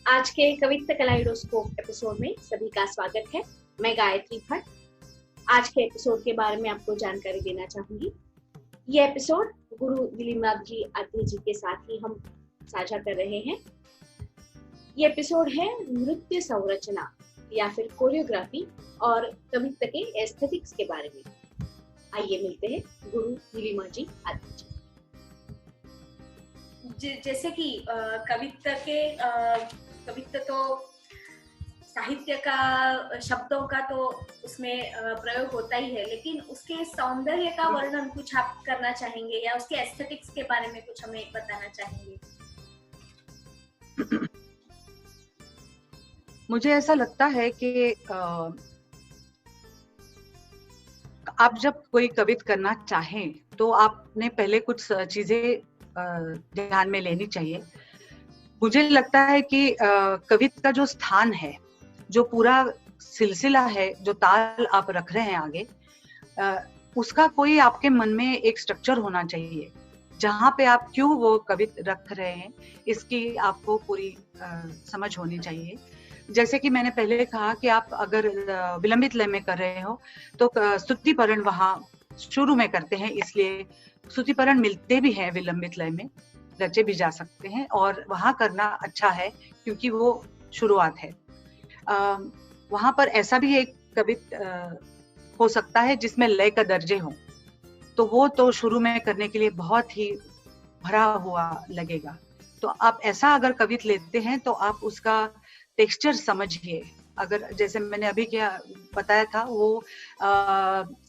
आज के कवित्त kaleidoscope episode में सभी का स्वागत है। मैं गायत्री भट्ट आज के एपिसोड के बारे में आपको जानकारी देना चाहूंगी। ये एपिसोड गुरु दिलीमनाथ जी आद्य जी के साथ ही हम साझा कर रहे हैं। ये एपिसोड है नृत्य संरचना या फिर कोरियोग्राफी और कवित्त के एस्थेटिक्स के बारे में। आइए मिलते हैं गुरु दिलीमनाथ जी आद्य जी। जैसे कि कवित्त तो साहित्य का, शब्दों का तो उसमें प्रयोग होता ही है, लेकिन उसके सौंदर्य का वर्णन कुछ आप करना चाहेंगे या उसके एस्थेटिक्स के बारे में कुछ हमें बताना चाहेंगे? मुझे ऐसा लगता है कि आप जब कोई कवित्त करना चाहें तो आपने पहले कुछ चीजें ध्यान में लेनी चाहिए। मुझे लगता है कि कवित्त का जो स्थान है, जो पूरा सिलसिला है, जो ताल आप रख रहे हैं आगे, उसका कोई आपके मन में एक स्ट्रक्चर होना चाहिए। जहाँ पे आप क्यों वो कवित्त रख रहे हैं इसकी आपको पूरी समझ होनी चाहिए। जैसे कि मैंने पहले कहा कि आप अगर विलंबित लय में कर रहे हो तो स्तुतिपरण वहाँ शुरू में करते हैं, इसलिए स्तुतिपरण मिलते भी हैं विलंबित लय में, रचे भी जा सकते हैं और वहाँ करना अच्छा है क्योंकि वो शुरुआत है। वहाँ पर ऐसा भी एक कवित्त हो सकता है जिसमें लय का दर्जे हो, तो वो तो शुरू में करने के लिए बहुत ही भरा हुआ लगेगा। तो आप ऐसा अगर कवित्त लेते हैं तो आप उसका टेक्सचर समझिए। अगर जैसे मैंने अभी क्या बताया था, वो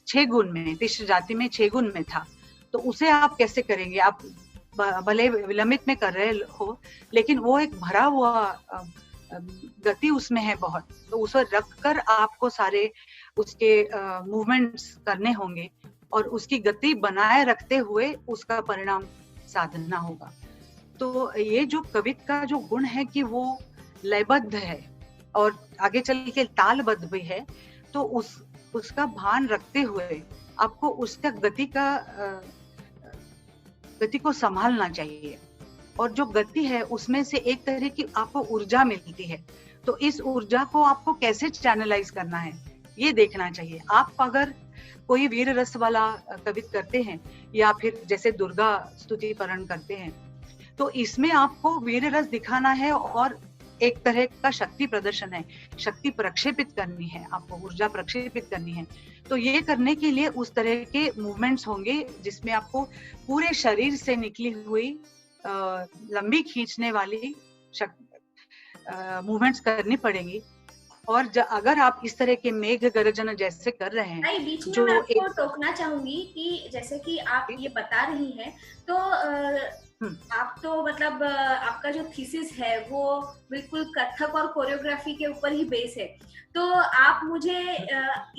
6 गुण में, तिश्र जाति में 6 गुण में था, तो उसे आप कैसे करेंगे? आप भले विलंबित में कर रहे हो लेकिन वो एक भरा हुआ गति उसमें है बहुत, तो उसे रखकर आपको सारे उसके मूवमेंट्स करने होंगे और उसकी गति बनाए रखते हुए उसका परिणाम साधना होगा। तो ये जो कवित्त का जो गुण है कि वो लयबद्ध है और आगे चल के तालबद्ध भी है, तो उसका भान रखते हुए आपको उसका गति को संभालना चाहिए। और जो गति है उसमें से एक तरह की आपको ऊर्जा मिलती है, तो इस ऊर्जा को आपको कैसे चैनलाइज करना है ये देखना चाहिए। आप अगर कोई वीर रस वाला कवित्त करते हैं या फिर जैसे दुर्गा स्तुतिपरण करते हैं, तो इसमें आपको वीर रस दिखाना है और एक तरह का शक्ति प्रदर्शन है, शक्ति प्रक्षेपित करनी है, आपको ऊर्जा प्रक्षेपित करनी है। तो ये करने के लिए उस तरह के मूवमेंट्स होंगे जिसमें आपको पूरे शरीर से निकली हुई लंबी खींचने वाली मूवमेंट्स करनी पड़ेंगी। और अगर आप इस तरह के मेघ गर्जन जैसे कर रहे हैं, बीच में मैं आपको टोकना चाहूंगी कि जैसे कि आप ये बता रही हैं, तो आप तो मतलब आपका जो थीसिस है वो बिल्कुल कथक और कोरियोग्राफी के ऊपर ही बेस है, तो आप मुझे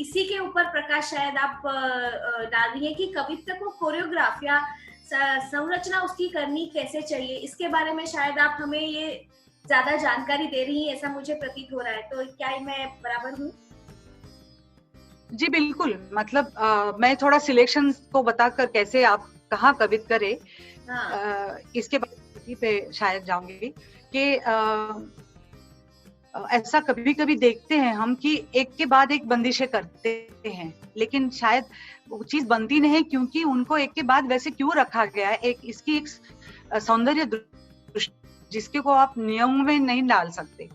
इसी के ऊपर प्रकाश शायद आप डाल रही हैं कि कवित्त को कोरियोग्राफ या संरचना उसकी करनी कैसे चाहिए, इसके बारे में शायद आप हमें ये ज्यादा जानकारी दे रही हैं, ऐसा मुझे प्रतीत हो रहा है। तो क्या मैं बराबर हूँ? जी बिल्कुल, मतलब मैं थोड़ा सिलेक्शन को बताकर कैसे आप कहाँ कवित्त करें, इसके बारे पे शायद जाऊंगी कि ऐसा कभी कभी देखते हैं हम कि एक के बाद एक बंदिशें करते हैं, लेकिन शायद वो चीज बनती नहीं क्योंकि उनको एक के बाद वैसे क्यों रखा गया है। एक इसकी एक सौंदर्य दृष्टि जिसके को आप नियम में नहीं डाल सकते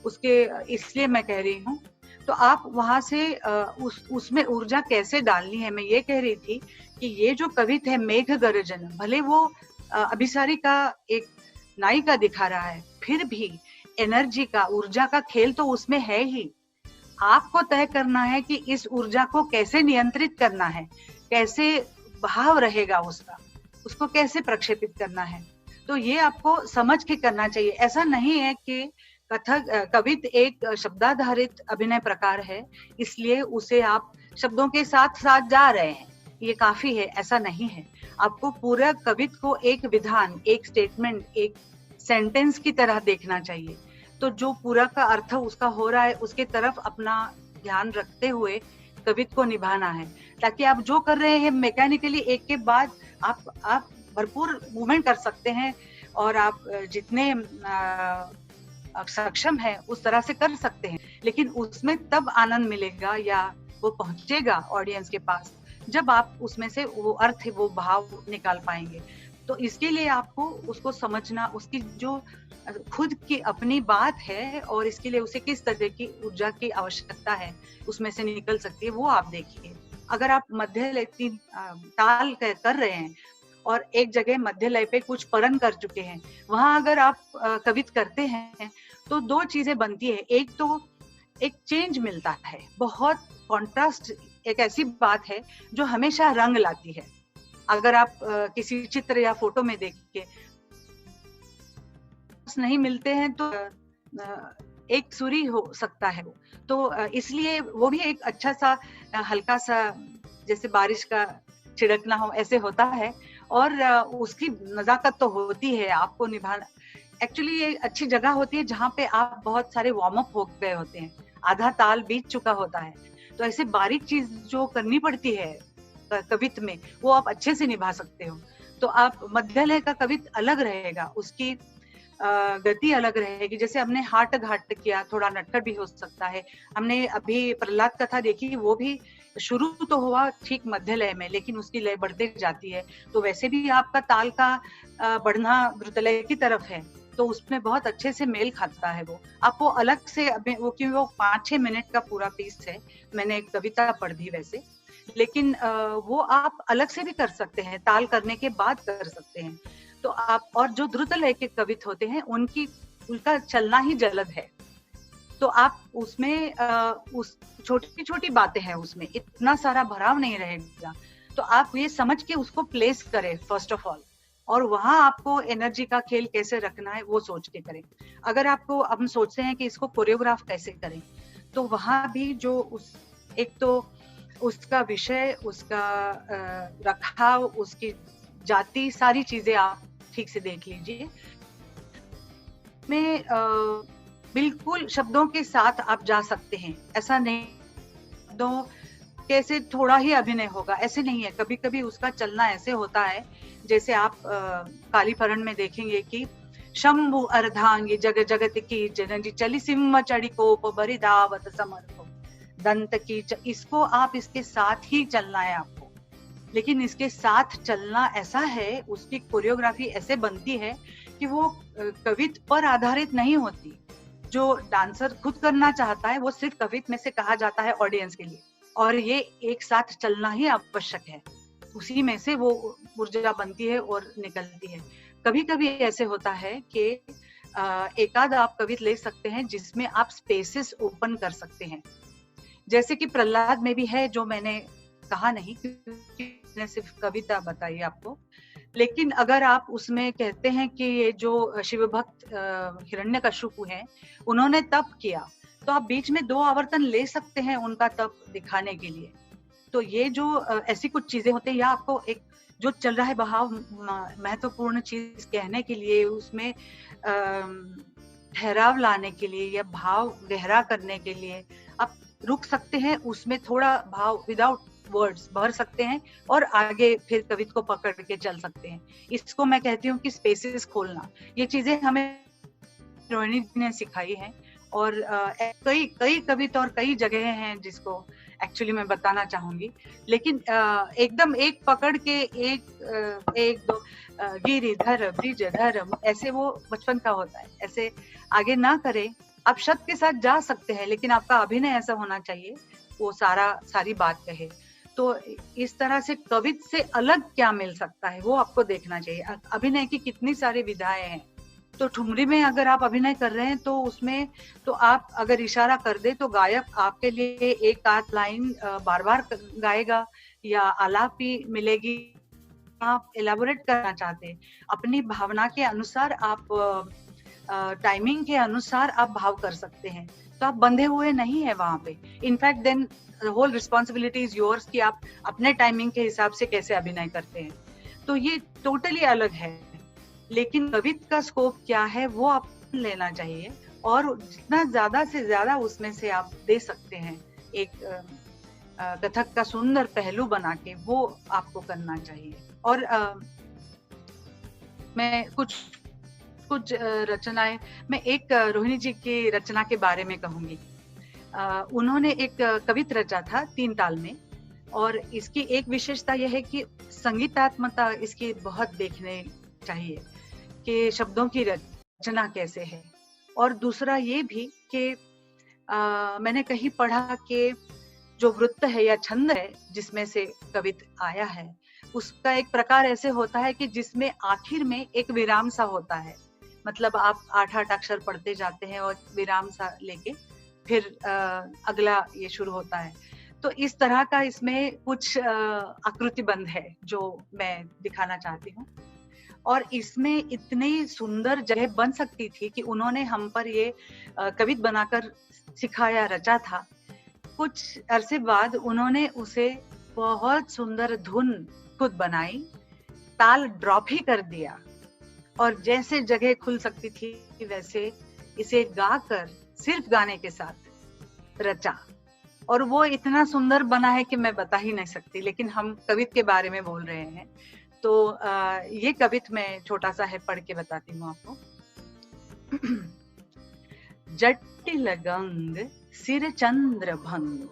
उसके, इसलिए मैं कह रही हूँ। तो आप वहां से उसमें ऊर्जा कैसे डालनी है, मैं ये कह रही थी कि ये जो कवित्त है मेघ गर्जन, भले वो अभिसारी का एक नायिका दिखा रहा है, फिर भी एनर्जी का, ऊर्जा का खेल तो उसमें है ही। आपको तय करना है कि इस ऊर्जा को कैसे नियंत्रित करना है, कैसे भाव रहेगा उसका, उसको कैसे प्रक्षेपित करना है। तो ये आपको समझ के करना चाहिए। ऐसा नहीं है कि कवित्त एक शब्दाधारित अभिनय प्रकार है इसलिए उसे आप शब्दों के साथ साथ जा रहे हैं, ये काफी है, ऐसा नहीं है। आपको पूरा कवित्त को एक विधान, एक स्टेटमेंट, एक सेंटेंस की तरह देखना चाहिए। तो जो पूरा का अर्थ उसका हो रहा है उसके तरफ अपना ध्यान रखते हुए कवित्त को निभाना है, ताकि आप जो कर रहे हैं मैकेनिकली एक के बाद आप भरपूर मूवमेंट कर सकते हैं और आप जितने सक्षम है उस तरह से कर सकते हैं, लेकिन उसमें तब आनंद मिलेगा या वो पहुंचेगा ऑडियंस के पास जब आप उसमें से वो अर्थ, वो भाव निकाल पाएंगे। तो इसके लिए आपको उसको समझना, उसकी जो खुद की अपनी बात है और इसके लिए उसे किस तरह की ऊर्जा की आवश्यकता है उसमें से निकल सकती है, वो आप देखिए। अगर आप मध्य लय ताल कर रहे हैं और एक जगह मध्य लय पे कुछ परन कर चुके हैं, वहां अगर आप कवित करते हैं तो दो चीजें बनती है। एक तो एक चेंज मिलता है, बहुत कॉन्ट्रास्ट एक ऐसी बात है जो हमेशा रंग लाती है। अगर आप किसी चित्र या फोटो में देखिए नहीं मिलते हैं तो एक सुरी हो सकता है वो, तो इसलिए वो भी एक अच्छा सा हल्का सा जैसे बारिश का छिड़कना हो ऐसे होता है, और उसकी नजाकत तो होती है आपको निभाना। एक्चुअली ये अच्छी जगह होती है जहाँ पे आप बहुत सारे वार्म अप हो गए होते हैं, आधा ताल बीत चुका होता है, तो ऐसे बारीक चीज जो करनी पड़ती है कवित में वो आप अच्छे से निभा सकते हो। तो आप मध्य लय का कवित अलग रहेगा, उसकी गति अलग रहेगी। जैसे हमने हाट घाट किया, थोड़ा नटखट भी हो सकता है। हमने अभी प्रहलाद कथा देखी, वो भी शुरू तो हुआ ठीक मध्य लय में, लेकिन उसकी लय बढ़ते जाती है। तो वैसे भी आपका ताल का बढ़ना द्रुतलय की तरफ है, तो उसमें बहुत अच्छे से मेल खाता है वो। आप वो अलग से वो, क्योंकि वो 5-6 मिनट का पूरा पीस है, मैंने एक कविता पढ़ दी वैसे, लेकिन वो आप अलग से भी कर सकते हैं, ताल करने के बाद कर सकते हैं। तो आप, और जो द्रुत लय के कवित होते हैं उनका चलना ही जलद है, तो आप उसमें उस छोटी छोटी बातें हैं, उसमें इतना सारा भराव नहीं रहेगा। तो आप ये समझ के उसको प्लेस करें फर्स्ट ऑफ ऑल, और वहां आपको एनर्जी का खेल कैसे रखना है वो सोच के करें। अगर आपको हम सोचते हैं कि इसको कोरियोग्राफ कैसे करें, तो वहां भी जो एक तो उसका विषय, उसका रखाव, उसकी जाति, सारी चीजें आप ठीक से देख लीजिए। में बिल्कुल शब्दों के साथ आप जा सकते हैं, ऐसा नहीं शब्दों कैसे थोड़ा ही अभिनय होगा, ऐसे नहीं है। कभी कभी उसका चलना ऐसे होता है, जैसे आप कालीपरण में देखेंगे कि शंभु अर्धांगी जग जगत की जननी चली सिंह चढ़ी कोप बरिदावत समर्थ दंत की इसको आप इसके साथ ही चलना है आपको। लेकिन इसके साथ चलना ऐसा है, उसकी कोरियोग्राफी ऐसे बनती है कि वो कवित पर आधारित नहीं होती। जो डांसर खुद करना चाहता है वो सिर्फ कवित में से कहा जाता है ऑडियंस के लिए, और ये एक साथ चलना ही आवश्यक है, उसी में से वो ऊर्जा बनती है और निकलती है। कभी कभी ऐसे होता है कि एकाध आप कवित ले सकते हैं जिसमें आप स्पेसेस ओपन कर सकते हैं, जैसे कि प्रहलाद में भी है, जो मैंने कहा नहीं क्योंकि मैंने सिर्फ कविता बताई आपको। लेकिन अगर आप उसमें कहते हैं कि ये जो शिव भक्त हिरण्यकश्यपु हैं, उन्होंने तप किया, तो आप बीच में 2 आवर्तन ले सकते हैं उनका तप दिखाने के लिए। तो ये जो ऐसी कुछ चीजें होती हैं, या आपको एक जो चल रहा है बहाव, महत्वपूर्ण चीज कहने के लिए, उसमें ठहराव लाने के लिए या भाव गहरा करने के लिए आप रुक सकते हैं, उसमें थोड़ा भाव विदाउट वर्ड्स भर सकते हैं और आगे फिर कविता को पकड़ के चल सकते हैं। इसको मैं कहती हूँ कि स्पेसेस खोलना। ये चीजें हमें रोहिणी जी ने सिखाई है, और कई कविता और कई जगह हैं जिसको एक्चुअली मैं बताना चाहूंगी। लेकिन एकदम एक पकड़ के एक दो गिरिधर ब्रिजधर ऐसे वो बचपन का होता है, ऐसे आगे ना करें। आप शब्द के साथ जा सकते हैं, लेकिन आपका अभिनय ऐसा होना चाहिए वो सारी बात कहे। तो इस तरह से कवित से अलग क्या मिल सकता है वो आपको देखना चाहिए। अभिनय की कितनी सारी विधाएं हैं। तो ठुमरी में अगर आप अभिनय कर रहे हैं तो उसमें तो आप अगर इशारा कर दे तो गायक आपके लिए एक आध लाइन बार बार गाएगा या आलापी मिलेगी। आप एलाबोरेट करना चाहते हैं अपनी भावना के अनुसार, आप टाइमिंग के अनुसार आप भाव कर सकते हैं, तो आप बंधे हुए नहीं है वहां पे। In fact then whole responsibility is yours कि आप अपने टाइमिंग के हिसाब से कैसे अभिनय करते हैं। तो ये टोटली अलग है। लेकिन कविता का स्कोप क्या है वो आप लेना चाहिए, और जितना ज्यादा से ज्यादा उसमें से आप दे सकते हैं एक कथक का सुंदर पहलू बना के, वो आपको करना चाहिए। और मैं कुछ कुछ रचनाएं, मैं एक रोहिणी जी की रचना के बारे में कहूंगी। उन्होंने एक कविता रचा था 3 ताल में, और इसकी एक विशेषता यह है कि संगीतात्मकता इसकी बहुत देखने चाहिए कि शब्दों की रचना कैसे है। और दूसरा ये भी कि मैंने कहीं पढ़ा कि जो वृत्त है या छंद है जिसमें से कविता आया है, उसका एक प्रकार ऐसे होता है कि जिसमें आखिर में एक विराम सा होता है। मतलब आप 8-8 अक्षर पढ़ते जाते हैं और विराम सा लेके फिर अगला ये शुरू होता है। तो इस तरह का इसमें कुछ आकृतिबंध है जो मैं दिखाना चाहती हूँ। और इसमें इतनी सुंदर जगह बन सकती थी कि उन्होंने हम पर ये कविता बनाकर सिखाया, रचा था। कुछ अरसे बाद उन्होंने उसे बहुत सुंदर धुन खुद बनाई, ताल ड्रॉप ही कर दिया, और जैसे जगह खुल सकती थी वैसे इसे गाकर, सिर्फ गाने के साथ रचा। और वो इतना सुंदर बना है कि मैं बता ही नहीं सकती। लेकिन हम कविता के बारे में बोल रहे हैं, तो ये कविता मैं छोटा सा है, पढ़ के बताती हूँ आपको। जटिल गंग सिर चंद्र भंग,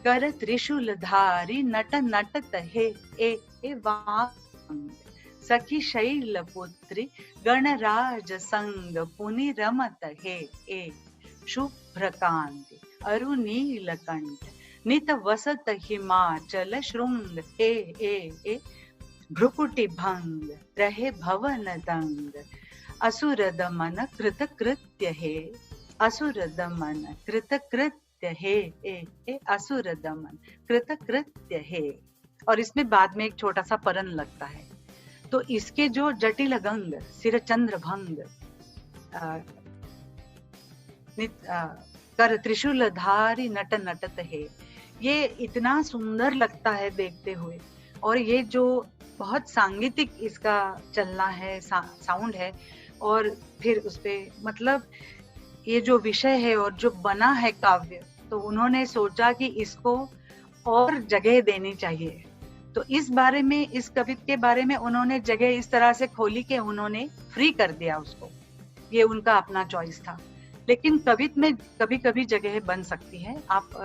कर त्रिशूल धारी नट नटत हे ए वांग, सखी शैल पुत्री गणराज संग पुनि रमत हे ए, शुभ्रकांति अरुनील कंठ नित वसत हिमाचल श्रृंग हे ए, भ्रुकुटी भंग रहे भवन दंग, असुर दमन कृत कृत्य हे, असुर दमन कृत कृत्य हे ए, असुर दमन कृत कृत्य हे। और इसमें बाद में एक छोटा सा परन लगता है। तो इसके जो जटिल गंग सिर चंद्र भंग, कर त्रिशूल धारी नट नटत है, ये इतना सुंदर लगता है देखते हुए। और ये जो बहुत सांगीतिक इसका चलना है, साउंड है, और फिर उसपे मतलब ये जो विषय है और जो बना है काव्य, तो उन्होंने सोचा कि इसको और जगह देनी चाहिए। तो इस बारे में, इस कविता के बारे में उन्होंने जगह इस तरह से खोली कि उन्होंने फ्री कर दिया उसको। ये उनका अपना चॉइस था। लेकिन कविता में कभी कभी जगह बन सकती है। आप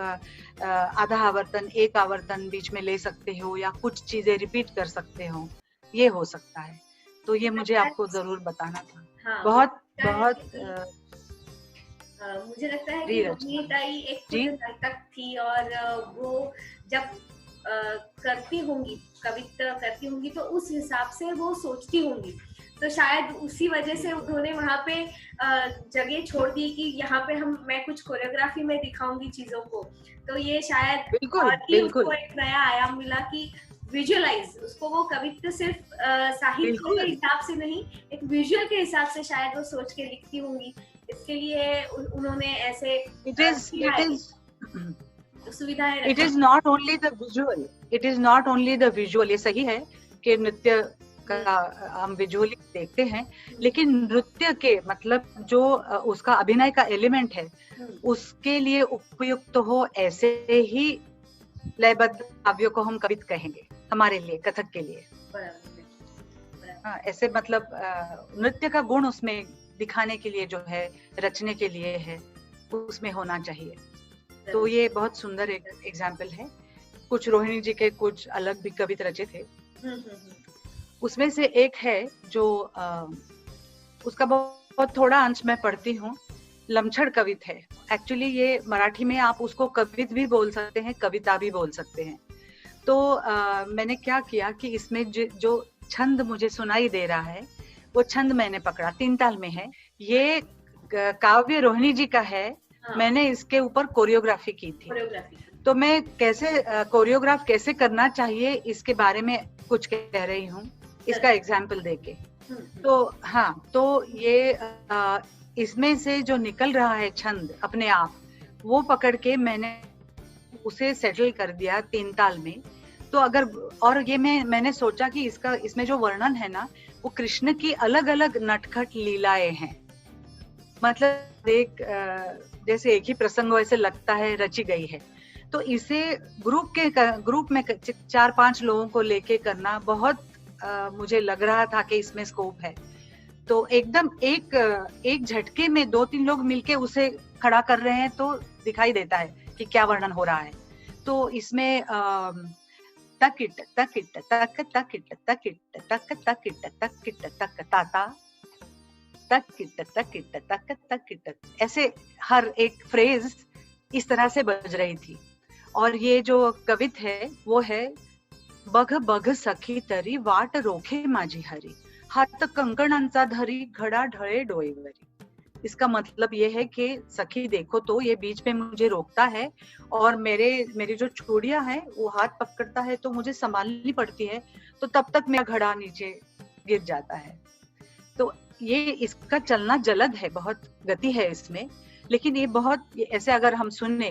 आधा आवर्तन, एक आवर्तन बीच में ले सकते हो, या कुछ चीजें रिपीट कर सकते हो, ये हो सकता है। तो ये मुझे आपको जरूर बताना था। हाँ, बहुत मुझे लगता है कि रोहिणी ताई एक खुद नर्तक थी, और वो जब करती होंगी, कविता करती होंगी, तो उस हिसाब से वो सोचती होंगी। तो शायद उसी वजह से उन्होंने वहाँ पे जगह छोड़ दी कि यहाँ पे मैं कुछ कोरियोग्राफी में दिखाऊंगी चीजों को। तो ये शायद उसको एक नया आयाम मिला कि विजुअलाइज उसको, वो कविता सिर्फ साहित्य के हिसाब से नहीं, एक विजुअल के हिसाब से शायद वो सोच के लिखती होंगी। इसके लिए उन्होंने ऐसे सुविधाएं। It is not only the visual, it is not only the visual. ये सही है कि नृत्य का हम विजुअली देखते हैं, लेकिन नृत्य के मतलब जो उसका अभिनय का एलिमेंट है, उसके लिए उपयुक्त हो ऐसे ही लयबद्ध काव्यों को हम कविता कहेंगे हमारे लिए, कथक के लिए। हाँ, ऐसे मतलब नृत्य का गुण उसमें दिखाने के लिए जो है, रचने के लिए है, उसमें होना चाहिए। तो ये बहुत सुंदर एक एग्जाम्पल है। कुछ रोहिणी जी के कुछ अलग भी कविता रचे थे। उसमें से एक है जो उसका बहुत थोड़ा अंश मैं पढ़ती हूँ, लमछड़ कविता है। एक्चुअली ये मराठी में आप उसको कविता भी बोल सकते हैं, कविता भी बोल सकते हैं। तो मैंने क्या किया कि इसमें जो छंद मुझे सुनाई दे रहा है, वो छंद मैंने पकड़ा, 3 ताल में है। ये काव्य रोहिणी जी का है। हाँ। मैंने इसके ऊपर कोरियोग्राफी की थी। तो मैं कैसे कोरियोग्राफ कैसे करना चाहिए इसके बारे में कुछ कह रही हूँ, इसका एग्जाम्पल देके। तो हाँ, तो ये इसमें से जो निकल रहा है छंद अपने आप, वो पकड़ के मैंने उसे सेटल कर दिया 3 ताल में। तो अगर, और ये मैंने सोचा कि इसमें जो वर्णन है ना, वो कृष्ण की अलग अलग नटखट लीलाएं हैं। मतलब जैसे एक ही प्रसंग ऐसे लगता है रची गई है। तो इसे ग्रुप में 4-5 लोगों को लेके करना बहुत मुझे लग रहा था कि इसमें स्कोप है। तो एकदम एक झटके में 2-3 लोग मिलके उसे खड़ा कर रहे हैं तो दिखाई देता है कि क्या वर्णन हो रहा है। तो इसमें तकिट तकिट तक तकिट तकिट तक तकिट तकिट तक ताता तकिट तकिट तक तकिट, ऐसे हर एक फ्रेज इस तरह से बज रही थी। और ये जो कवित है वो है बघ बघ सखी तरी वाट रोखे माझी हरी, हात कंकणांचा धरी घडा ढळे डोईवरी। इसका मतलब ये है कि सखी देखो तो ये बीच में मुझे रोकता है और मेरी जो चूड़ियां हैं वो हाथ पकड़ता है तो मुझे संभालनी पड़ती है, तो तब तक मेरा घड़ा नीचे गिर जाता है। तो ये इसका चलना जलद है, बहुत गति है इसमें, लेकिन ये बहुत ऐसे अगर हम सुने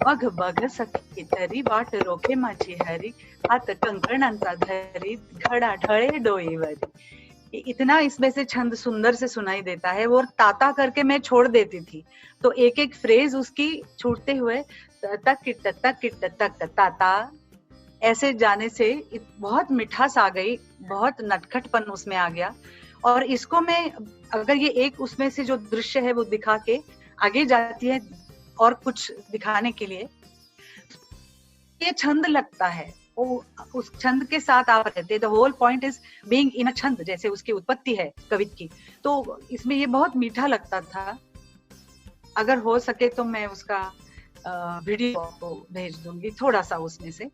बघ बघ सखी तरी वाट रोखे माझी हरी, हात कंकणांचा धरी घडा ढळे डोईवरी। इतना इसमें से छंद सुंदर से सुनाई देता है। वो ताता करके मैं छोड़ देती थी, तो एक एक फ्रेज उसकी छूटते हुए तक तक ताता ऐसे जाने से बहुत मिठास आ गई, बहुत नटखटपन उसमें आ गया। और इसको मैं अगर ये एक उसमें से जो दृश्य है वो दिखा के आगे जाती है और कुछ दिखाने के लिए, ये छंद लगता है, वो उस छंद के साथ आप रहते। The whole point is being in a chhand, जैसे उसकी उत्पत्ति है कवित की। तो इसमें ये बहुत मीठा लगता था। अगर हो सके तो मैं उसका वीडियो आपको भेज दूंगी, थोड़ा सा उसमें से।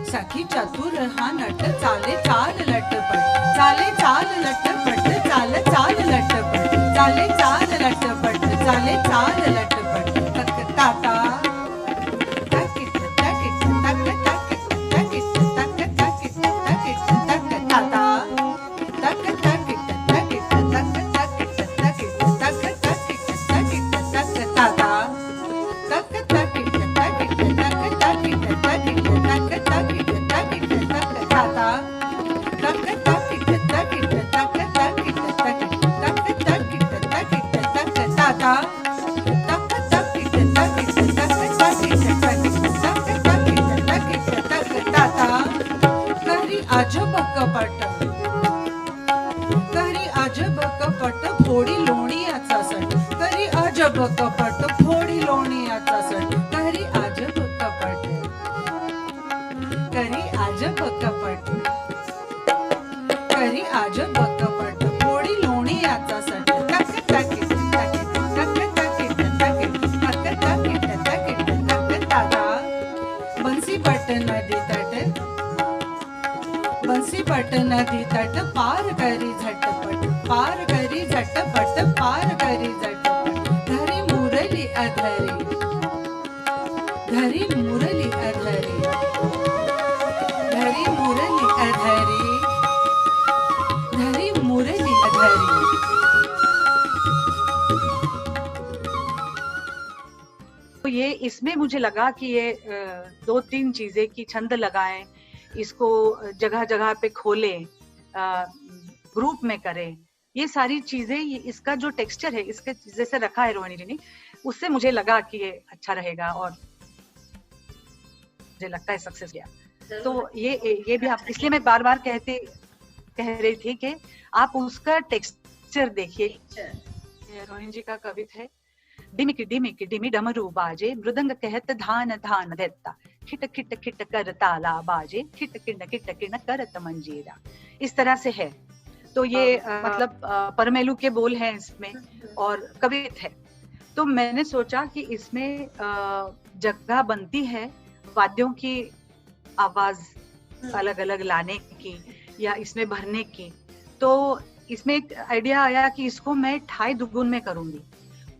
सखी चतुर हा नट चाले चाल लटपट, चाले चाल लटपट, चाल चाल लटपट, चाले चाल लटपट, चाले चाल लटपट। तक ताता तकिट तकिट तक तकिट तकिट तक तकिट तकिट तक ताता तक तकिट तकिट तक तकिट तकिट तक तकिट तकिट तक ताता तक तकिट तकिट तक तकिट तकिट तक तकिट तकिट तक ताता तक तकिट तकिट तक तकिट अजब कपट करी अजब कपट फोडी लोणीयाचा सट करी अजब कपट फोडी लोणीयाचा सट करी अजब कपट करी अजब कपट करी अजब कपट फोडी लोणीयाचा सट टक टक टक टक टक टक टक टक टक तागा बंसी पट नदी तट बंसी पट नदी तट पार करी झटपट पार करी झटपट पार करी झटपट धरी मुरली अधरी धरी मुरली अधरी धरी मुरली अधरी धरी मुरली अधरी। तो ये इसमें मुझे लगा कि ये 2-3 चीजें की छंद लगाएं, इसको जगह जगह पे खोलें, ग्रुप में करें, ये सारी चीजें, इसका जो टेक्सचर है, इसके जैसे रखा है रोहिणी जी ने, उससे मुझे लगा कि ये अच्छा रहेगा और मुझे लगता है सक्सेस गया। तो ये भी आप, इसलिए मैं बार बार कह रही थी कि आप उसका टेक्सचर देखिए। रोहिणी जी का कवित है, डिमिक डिमिक डिमि डमरू बाजे, मृदंग कहत धान धान देता, खिट खिट खिट कर ताला बाजे, खिट किण किट किण करत मंजीरा। इस तरह से है। तो ये मतलब परमेलू के बोल हैं इसमें और कवित है। तो मैंने सोचा कि इसमें जगह बनती है वाद्यों की आवाज अलग अलग लाने की या इसमें भरने की। तो इसमें एक आइडिया आया कि इसको मैं ठाई दुगुन में करूंगी।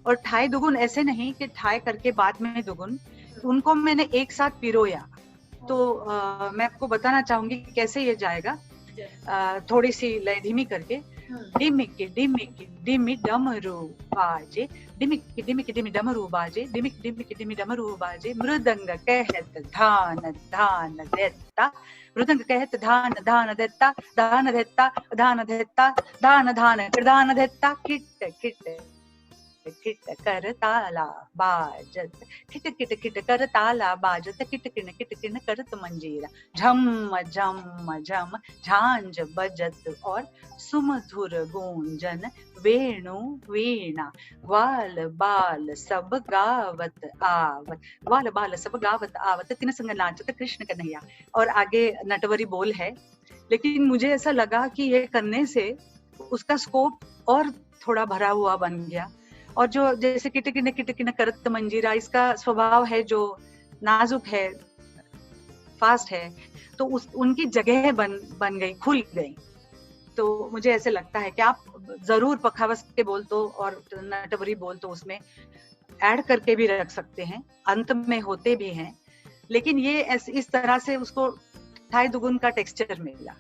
और ठाई दुगुन ऐसे नहीं कि ठाई करके बाद में दुगुन, उनको मैंने एक साथ पिरोया। तो मैं आपको बताना चाहूंगी कि कैसे ये जाएगा। थोड़ी सी लय धीमी करके, डिमिक डिमिक डिमि डमरू बाजे, डिमिक डिमिक डिमि डमरू बाजे, डिमिक डिमिक डिमि डमरू बाजे, मृदंग कहत धान धान देता, मृदंग कहत धान धान देता, धान देता धान देता, धान धान धान देता, किट किट किट कर ताला बाजत, किट किट किट कर ताला बाजत, किट किण करत मंजीरा, झम झम झम झांझ बजत और सुमधुर गूंजन, वेणु वीणा, ग्वाल बाल सब गावत आवत, ग्वाल बाल सब गावत आवत, तिन संग नाचत कृष्ण कन्हैया। और आगे नटवरी बोल है। लेकिन मुझे ऐसा लगा कि ये करने से उसका स्कोप और थोड़ा भरा हुआ बन गया। और जो जैसे किट किण करत मंजीरा, इसका स्वभाव है जो नाजुक है, फास्ट है, तो उनकी जगह बन गई, खुल गई। तो मुझे ऐसे लगता है कि आप जरूर पखावज के बोल तो और नटवरी बोल तो उसमें ऐड करके भी रख सकते हैं, अंत में होते भी हैं। लेकिन ये इस तरह से उसको ठाई दुगुन का टेक्सचर मिला,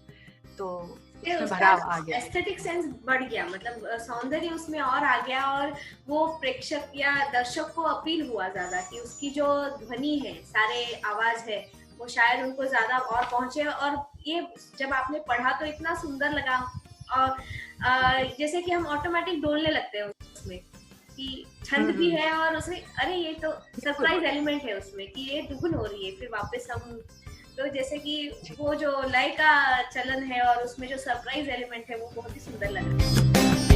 तो भराव आ गया, एस्थेटिक सेंस बढ़ गया, मतलब सौंदर्य उसमें और आ गया। और वो प्रेक्षक या दर्शक को अपील हुआ ज्यादा कि उसकी जो ध्वनि है, सारे आवाज है, वो शायद उनको ज्यादा और पहुंचे। और ये जब आपने पढ़ा तो इतना सुंदर लगा। और जैसे कि हम ऑटोमेटिक डोलने लगते हैं उसमें कि छंद भी है और उसमें अरे ये तो सरप्राइज एलिमेंट है उसमें कि ये दुगुन हो रही है, फिर वापस हम, तो जैसे कि वो जो लय का चलन है और उसमें जो सरप्राइज एलिमेंट है वो बहुत ही सुंदर लग रहा है।